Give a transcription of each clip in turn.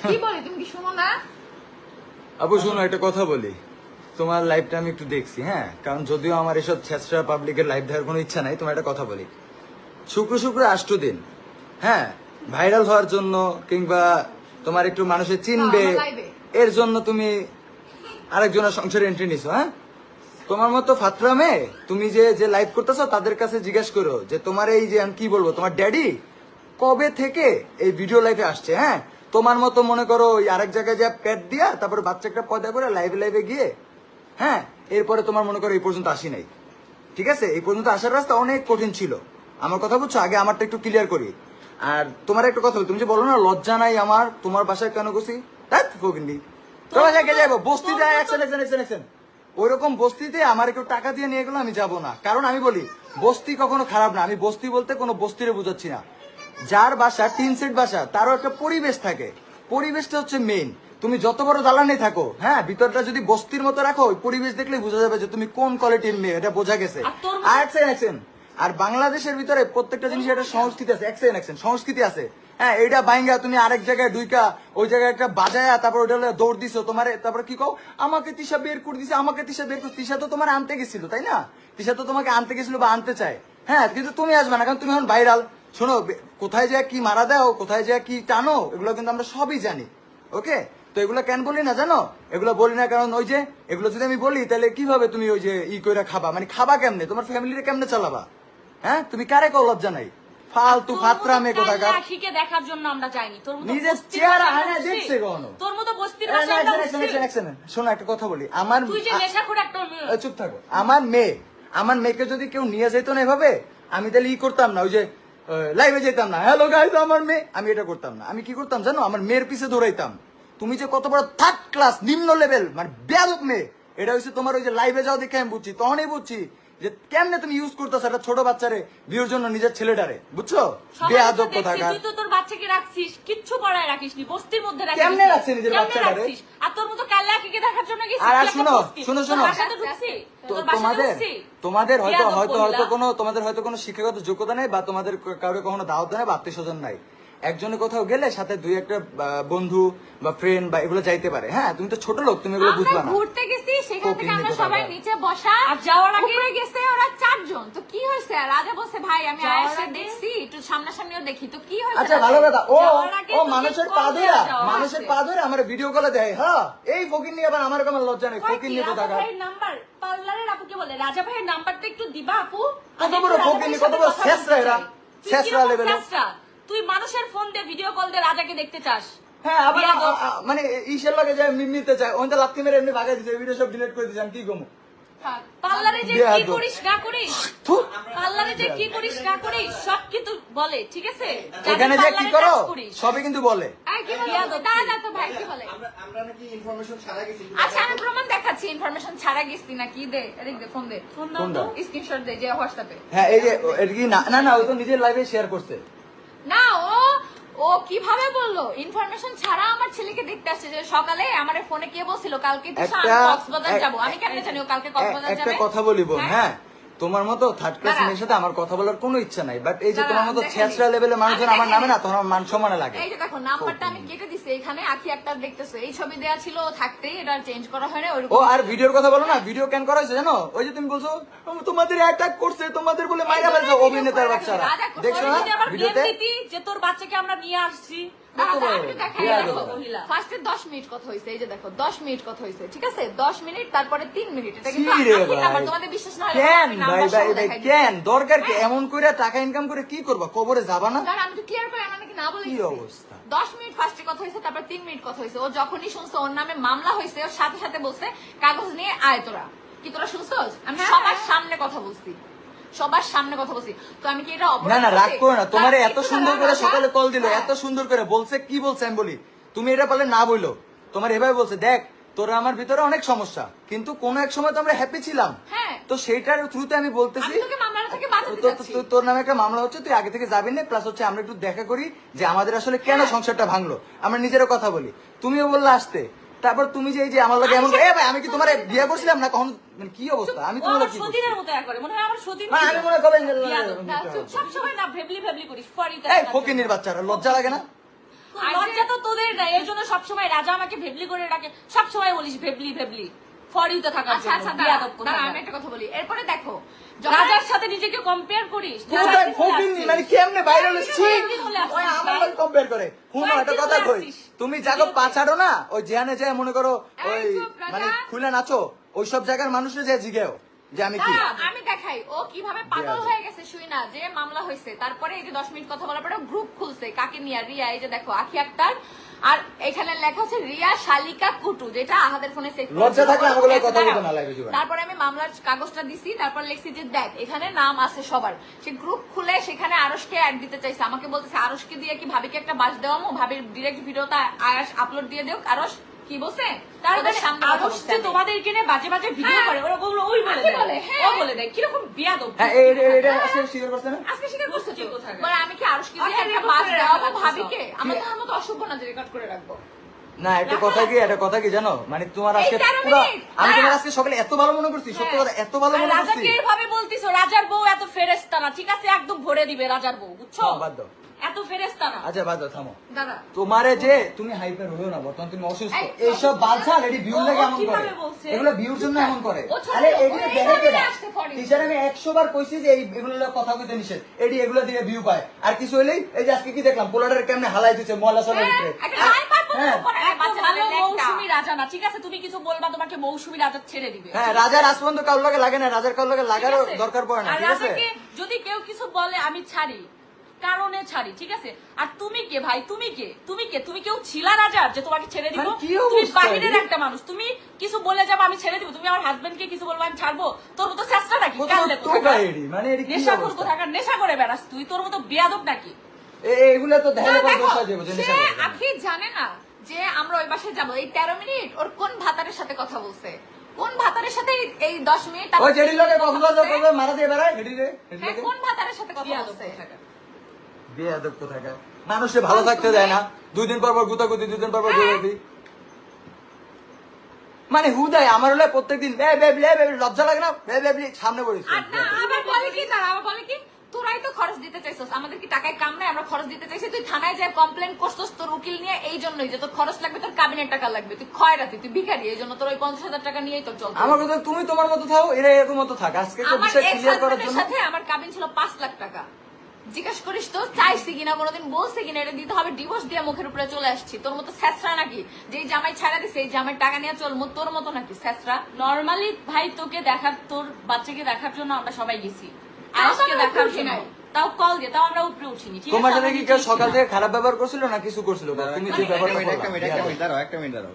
কি বলি তুমি কি শোনো না? আপু শোনো একটা কথা বলি, তোমার লাইভটা আমি একটু দেখছি, হ্যাঁ, কারণ যদিও আমার এসব ছেঁচড়া পাবলিকের লাইভ দেখার কোনো ইচ্ছা নাই, তোমার একটা কথা বলি, শুক্র শুক্র 8 দিন, হ্যাঁ, ভাইরাল হওয়ার জন্য কিংবা তোমার একটু মানুষে চিনবে এর জন্য তুমি আরেকজনের সংসারে এন্ট্রি নিছো, হ্যাঁ। তোমার মতো ফাতরা মেয়ে তুমি যে লাইভ করতেছো তাদের কাছে জিজ্ঞেস করো যে তোমার এই যে আমি কি বলবো, তোমার ড্যাডি কবে থেকে এই ভিডিও লাইভে আসছে, হ্যাঁ। তোমার মতো মনে করো ওই আরেক জায়গায় যা প্যাট দিয়া তারপরে বাচ্চা একটা পয়দা করে লাইভে গিয়ে, হ্যাঁ, এরপরে তোমার মনে করো এই পর্যন্ত আসি নাই, ঠিক আছে। এই পর্যন্ত আসার রাস্তা অনেক কঠিন ছিল, আমার কথা বুঝছো। আগে আমারটা একটু ক্লিয়ার করি। আর তোমার একটা কথা বলি, তুমি যে বলো না লজ্জা নাই আমার, তোমার বাসায় কেন গেছি, তোমার জায়গায় যাবো বস্তিতে ওইরকম বস্তিতে আমার কেউ টাকা দিয়ে নিয়ে গেলো আমি যাব না, কারণ আমি বলি বস্তি কখনো খারাপ না। আমি বস্তি বলতে কোনো বস্তিরে বুঝাচ্ছি না। যার বাসা টিন সেট বাসা তারও একটা পরিবেশ থাকে, পরিবেশটা হচ্ছে মেইন। তুমি যত বড় দালানে থাকো, হ্যাঁ, ভিতরটা যদি বস্তির মতো রাখো ওই পরিবেশ দেখলে বোঝা যাবে যে তুমি কোন কোয়ালিটির মেয়ে, এটা বোঝা গেছে। আর বাংলাদেশের ভিতরে প্রত্যেকটা জিনিসের একটা সংস্কৃতি আছে, সংস্কৃতি আছে, হ্যাঁ। এইটা বাইঙ্গা তুমি আরেক জায়গায় দুইকা ওই জায়গায় একটা বাজায়া তারপর ওইটা দৌড় দিছো তোমার, তারপর কি কও আমাকে তিশা বের করে দিছে, আমাকে তিশা বের করে, তিশা তো তোমার আনতে গেছিল তাই না, তিশা তো তোমাকে আনতে গেছিল বা আনতে চায়, হ্যাঁ, কিন্তু তুমি আসবে না কারণ তুমি এখন ভাইরাল। শোনো, কোথায় যায় কি মারা দাও, কোথায় যায় কি টানো, এগুলো কিন্তু আমরা সবই জানি, ওকে। তো এগুলো কেন বলি না জানো, এগুলো বলি না কারণ ওই যে এগুলো যদি আমি বলি তাহলে কিভাবে তুমি ওই যে কইরা খাবা, মানে খাবা কেমনে, তোমার ফ্যামিলিতে কেমনে চালাবা, হ্যাঁ। তুমি কারে কও লজ্জা নাই, ফালতু ফাতরা মেয়ে কোথাকার। আখিকে দেখার জন্য আমরা যাইনি, তোর মতো নিজের চেহারা আয়না দেখছে কখনো, তোর মতো বস্তির বাসায় আমরা শোনো একটা কথা বলি, আমার তুই যে নেশাখোর একটা চুপ থাকো, আমার মেয়েকে যদি কেউ নিয়ে যেত না এভাবে, আমি তাহলে করতাম না, ওই যে লাইভে যেতাম না, হ্যালো গাইস আমার মেয়ে, আমি এটা করতাম না। আমি কি করতাম জানো, আমার মেয়ের পিছে দৌড়াইতাম। তুমি যে কত বড় থার্ড ক্লাস নিম্ন লেভেল মানে বেয়াদব মেয়ে, এটা হচ্ছে তোমার ওই যে লাইভে যাও দেখে আমি বুঝছি, তখনই বুঝছি যে কেমনে তুমি ইউজ করতেছ একটা ছোট বাচ্চারে ভিউর জন্য, নিজের ছেলেটারে, বুঝছো, বেয়াদব কোথাকার। তুই তো তোর বাচ্চাকে রাখছিস, কিচ্ছু পড়ায় রাখিসনি, বস্তির মধ্যে রাখিস, কেমনে রাখছিস নিজের বাচ্চাটারে? আর তোর মতো কাল্লা আখিকে দেখার জন্য গেছিস। আর শোনো তোমাদের হয়তো কোনো শিক্ষাগত যোগ্যতা নেই বা তোমাদের কাউকে কখনো দাওয়াত নেই বা আত্মীয় স্বজন নাই। একজনে কোথাও গেলে সাথে দুই একটা বন্ধু বা ফ্রেন্ড বা এগুলো যাইতে পারে, হ্যাঁ। তুমি তো ছোট লোক, তুমি এগুলো বুঝবা না। ঘুরতে গেছি, সেখান থেকে আমরা সবাই নিচে বসা, আর যাওয়ার আগে উপরে গেছে ওরা 4 জন। তো কি হয়েছে, রাজা বলছে ভাই আমি আয়েশা দেখছি, একটু সামনাসামনিও দেখি, তো কি হয়েছে। আচ্ছা ভালো কথা, ও মানুষের পা ধরে আমার ভিডিও কলে দেয়, হ্যাঁ। এই ফকির নিয়ে আবার আমার কেমন লজ্জা নেই, ফকির নিয়ে কোথাকার। রাজা ভাইয়ের নাম্বার পার্লারের আপুকে বলে, রাজা ভাইয়ের নাম্বারটা একটু দিবা আপু। কত বড় ফকির নিয়ে, কত বড় শেষরা এরা, শেষরা লেভেল। তুই মানুষের ফোন দিয়ে ভিডিও কল দিয়ে রাজাকে দেখতে চাস, হ্যাঁ, আবার মানে ঈশের লাগে যায় নিতে চায়, ওইটা লাত্তি মেরে এমনি ভাগাই দিছে, ভিডিও সব ডিলিট করে দিছে, আমি কি গমু। পার্লারে যে কি করিস না করিস, পার্লারে যে কি করিস না করিস সব কিন্তু বলে, ঠিক আছে। এখানে যে কি করো সবই কিন্তু বলে। আচ্ছা আমি প্রমাণ দেখাচ্ছি, ইনফরমেশন ছাড়া গেছি নাকি, দে এদিক দে, ফোন দে, স্ক্রিনশট দে যে হোয়াটসঅ্যাপে। হ্যাঁ এই যে এটা কি না ও তো নিজের লাইভে শেয়ার করছে না। ও কিভাবে বললো ইনফরমেশন ছাড়া আমার ছেলেকে দেখতে আসছে, যে সকালে আমার ফোনে কে বলছিল কালকে কক্সবাজার যাবো, আমি কেমনে জানি ও কালকে কক্সবাজার যাবে। একটা কথা বলিব, হ্যাঁ, তোমার মতো থার্ড ক্লাস মেয়ের সাথে আমার কথা বলার কোনো ইচ্ছা নাই, বাট এই যে তোমার মতো ছেঁচড়া লেভেলের মানুষজন আমার নামে না, তোমার মান সম্মানে লাগে। এই যে দেখো নাম্বারটা আমি কেটে দিছি, এখানে আখি একটা দেখতেছো, এই ছবি দেয়া ছিল থাকতেই, এটা চেঞ্জ করা হয় না। ও আর ভিডিওর কথা বলো না, ভিডিও কেন করা হয়েছে জানো, ওই যে তুমি বলছো তোমাদের অ্যাটাক করছে, তোমাদের বলে মাইরা ফেলছে অভিনেতার বাচ্চারা, দেখছো না ভিডিওতে যে তোর বাচ্চাকে আমরা নিয়ে আসছি। ফার্স্টে 10 মিনিট কথা হয়েছে, এই যে দেখো 10 মিনিট কথা হয়েছে, ঠিক আছে, 10 মিনিট তারপরে 3 মিনিট, এটা কিন্তু তোমাদের বিশ্বাস না হলে কেন ভাই কেন দরকার কি এমন করে টাকা ইনকাম করে কি করবা, কবরে যাবা না? আমি তো ক্লিয়ার করে আমার নাকি না বলে কি অবস্থা। 10 মিনিট ফার্স্টে কথা হয়েছে, তারপর 3 মিনিট কথা হয়েছে। ও যখনই শুনছে ওর নামে মামলা হয়েছে, ওর সাথে সাথে বলছে কাগজ নিয়ে আয় তোরা, কি তোরা শুনছস? আমি সবার সামনে কথা বলছি, সবার সামনে কথা বলছি। তো আমি কি এটা অপরাধ? না রাগ করো না, তোমার এত সুন্দর করে সকালে কল দিল, এত সুন্দর করে বলছে, কি বলছে আমি বলি, তুমি এটা বলে না বইলো, তোমার এভাবে বলছে দেখ তোরা আমার ভিতরে অনেক সমস্যা, কিন্তু কোন এক সময় তো আমরা হ্যাপি ছিলাম, তো সেইটার থ্রুতে আমি বলতেছি তোর নামে একটা মামলা হচ্ছে, তুই আগে থেকে যাবি না, প্লাস হচ্ছে আমরা একটু দেখা করি যে আমাদের আসলে কেন সংসারটা ভাঙলো, আমরা নিজেরও কথা বলি। তুমিও বললে আসতে, তারপর তুমি যে এই যে আমার লাগে এমন ভাই আমি কি তোমার বিয়ে করছিলাম না কখন, মানে কি অবস্থা, আমি তোমার কি সতীনের মতো করে মনে হয় আমার সতীন, আমি মনে করেন সব সময় না ভেবলি ভেবলি করিস, এই ফকিনির বাচ্চারা লজ্জা লাগে না? লজ্জা তো তোদের না, এর জন্য সবসময় রাজা আমাকে ভেবলি করে ডাকে, সবসময় বলিস ভেবলি ভেবলি ফর ইউতে থাকার আচ্ছা জন্য, আচ্ছা বিয়াদব দাঁড়া, কোথাকার। আমি একটা কথা বলি। এরপরে দেখো রাজার সাথে নিজেকে কম্পেয়ার করিস, কোথায় ফকিন্নি, মানে কেমনে ভাইরাল হচ্ছে কয়েকদিন হলে আসছিস, ওই আমার ভাই। লগে কম্পেয়ার করে। শুনো একটা কয়েকদিন কথা হলে কই, আসছিস। তুমি যাকে পাছাড়ো না ওই জিয়ানে যায় মনে করো ওই এই চুপ, রাজা। মানে খুলে নাচো, ওই সব জায়গার মানুষরা যে জিগেও যে আমি কি দাঁড়া, আমি দেখাই ও কিভাবে পাগল বেয়াদব। হয়ে গেছে। শুই না যে মামলা হয়েছে, তারপরে এই যে 10 মিনিট কথা বলার পরে গ্রুপ খুলছে কাকে নিয়ে, রিয়া, এই যে দেখো আখি আক্তার, আর এখানে লেখা হচ্ছে রিয়া শালিকা কুটু, যেটা আহাদের ফোনে সেভ লজ্জা থাকলে আমাকে লগে কথা বলতে না লাগে জীবনে। তারপরে আমি মামলার কাগজটা দিছি, তারপর লিখছি যে দেখ এখানে নাম আছে সবার। সে গ্রুপ খুলে সেখানে আরশকে অ্যাড দিতে চাইছে, আমাকে বলতেছে আরশকে দিয়ে কি ভাবিকে একটা বাস দেওয়ামো, ভাবির ডিরেক্ট ভিডিওটা আরশ আপলোড দিয়ে দেও। আরশ কি বলছে তারপরে ওদের সামনে কথা আরশ বলছে যে আমি। তোমাদেরকে নিয়ে বাজে বাজে ভিডিও হ্যাঁ। করে, ওরা ওগুলো ওই বলে আজকে দেয়, বলে, হ্যাঁ। ও বলে দেয়, কিরকম বিয়াদব। হ্যাঁ এটা আজকে স্বীকার করছে না। আজকে স্বীকার করছে তো। কোথাকার? বলে আমি কি আরশকে দিয়ে আচ্ছা, একটা record বাস করে দেওয়াবো রাখা ভাবিকে? সব। আমার তো মতো অসভ্য না যে রেকর্ড করে রাখবো। না একটা কথা কি, একটা কথা কি জানো, মানে তোমার আজকে এই 13 পুরো মিনিট, আমি তোমার দাঁড়া। আজকে সকালে এত ভালো মনে করছি, সত্য কথা এত ভালো আর মনে করছি। রাজাকে এভাবে বলতিস, রাজার বউ এত ফেরেস্তা না, ঠিক আছে, একদম ভরে দিবে রাজার বউ, বুঝছো? হ্যাঁ, বাদ দাও। এত ফেরেস্তা না। আচ্ছা বাদ দাও, থামো। দাঁড়া, তোমারে যে তুমি হাইপার হইও না, বর্তমান তুমি অসুস্থ, এই, এইসব বালছাল এডি ভিউ ও লাগে এমন করে, কিভাবে বলছে? এগুলো ভিউর জন্য এমন করে। ও ছোট আরে লোক, এগুলো ও এই দেখে কারণে কেডা? আসছে for you। টিচার আমি 100 বার কইছি যে এগুলো কথা কইতে নিষেধ, এডি এগুলো দিয়ে ভিউ পায়। আর কিছু হইলেই এই যে আজকে কি দেখলাম, পোলারের কেমনে হালাই দিচ্ছে মহলা চলে হ্যাঁ, ভিতরে। একটা হাইপার হ্যাঁ করে এত বাচ্চা ভালো ছেলের লেখটা। মৌসুমী রাজা না, ঠিক আছে, তুমি কিছু বলবা তোমাকে মৌসুমী রাজা ছেড়ে দিবে। হ্যাঁ, রাজার আসবন্ধ কারোর লাগে লাগে না, রাজার কারোর লাগে ঠিক লাগারও আছে? দরকার পড়ে না, আর ঠিক আছে? রাজাকে যদি কেউ কিছু বলে আমি ছাড়ি, কারণে ছাড়ি, ঠিক আছে? আর তুমি কে ভাই, তুমি কে, তুমি কে, তুমি কেউ ছিলা রাজার যে তোমাকে ছেড়ে দিব? মানে কি তুমি অবস্থা বাহিরের রে? একটা মানুষ, তুমি কিছু বলে যাবো আমি ছেড়ে দিব? তুমি আমার হাজবেন্ডকে কিছু বলবো আমি ছাড়বো? তোর মতো চেষ্টা নাকি? কত কানলে তো কোথাকার? গায়েরি, মানে এডি কি নেশাখোর অবস্থা? কোথাকার, নেশা করে বেড়াস তুই, তোর মতো বেয়াদব নাকি? এগুলা তো দেখালে পর দেখো, দোষ হয়ে যাবে যে সে নেশা করে। আখি জানে না যে আমরা ওই বাসায় যাবো। এই 13 মিনিট ওর কোন ভাতারের সাথে কথা বলছে, কোন ভাতারের সাথে এই 10 মিনিট ওই জেডি লোকে কক্সবাজার করবে মারা দিয়ে বেড়ায় হেডি রে হেডি হ্যাঁ, লোকে কোন ভাতারের সাথে কথা বেয়াদব বলছে? কোথাকার। বেয়াদব কোথাকার। মানুষে ভালো থাকতে দেয় না, 2 দিন পর পর গুতাগুতি, 2 দিন পর পর গুতাগুতি। মানে হুদায় আমার হলে প্রত্যেকদিন বে বেবলি লজ্জা লাগে না, বে বেবলি সামনে পড়িস। আর না আবার বলে কি, তারা আবার বলে কি তোরাই তো খরচ দিতে চাইছস, আমাদের কি টাকায় কাম নাই, আমরা খরচ দিতে চাইছি। তুই থানায় যায় কমপ্লেন করছস তোর উকিল নিয়ে এই জন্যই যে তোর খরচ লাগবে, তোর কাবিনের টাকা লাগবে, তুই খয়রাতি, তুই ভিখারি, এই জন্য তোর ওই 50,000 টাকা নিয়েই তোর চলতে আমার কথা তুমি তোমার মতো থাও, এরা এরকম মতো থাক। আজকে একটা আমার বিষয় এক্স ক্লিয়ার করার হাজবেন্ডের জন্য সাথে আমার কাবিন ছিল 5 লাখ টাকা। জিজ্ঞাসা করিস তো চাইছি কিনা, কোনোদিন বলছে কিনা এটা দিতে হবে, ডিভোর্স দিয়ে মুখের উপরে চলে আসছি। তোর মতো স্যাসরা নাকি যে জামাই ছাড়া দিছে এই জামাই টাকা নিয়ে চল, তোর মতো নাকি স্যাসরা? নরমালি ভাই তোকে দেখার, তোর বাচ্চাকে দেখার জন্য আমরা সবাই গেছি, তাও তো আয়েশকে আমরা দেখার উপরে উঠি জন্য, নাই। তাও কল দিয়ে, তাও আমরা উপরে উঠিনি, ঠিক আছে? তোমার সাথে আমরা কি কেউ নিচেই সকাল ছিলাম। থেকে খারাপ ব্যবহার করছিল না কিছু করছিল? তুমি যে ব্যাপারটা একটা মিনিট দাঁড়াও।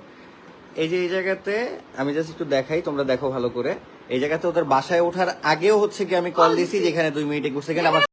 এই যে এই জায়গাতে আমি জাস্ট একটু দেখাই, তোমরা দেখো ভালো করে। এই জায়গাতে ওদের বাসায় ওঠার আগেও হচ্ছে কি আমি কল দিছি, যেখানে 2 মিনিট 21 সেকেন্ড আমার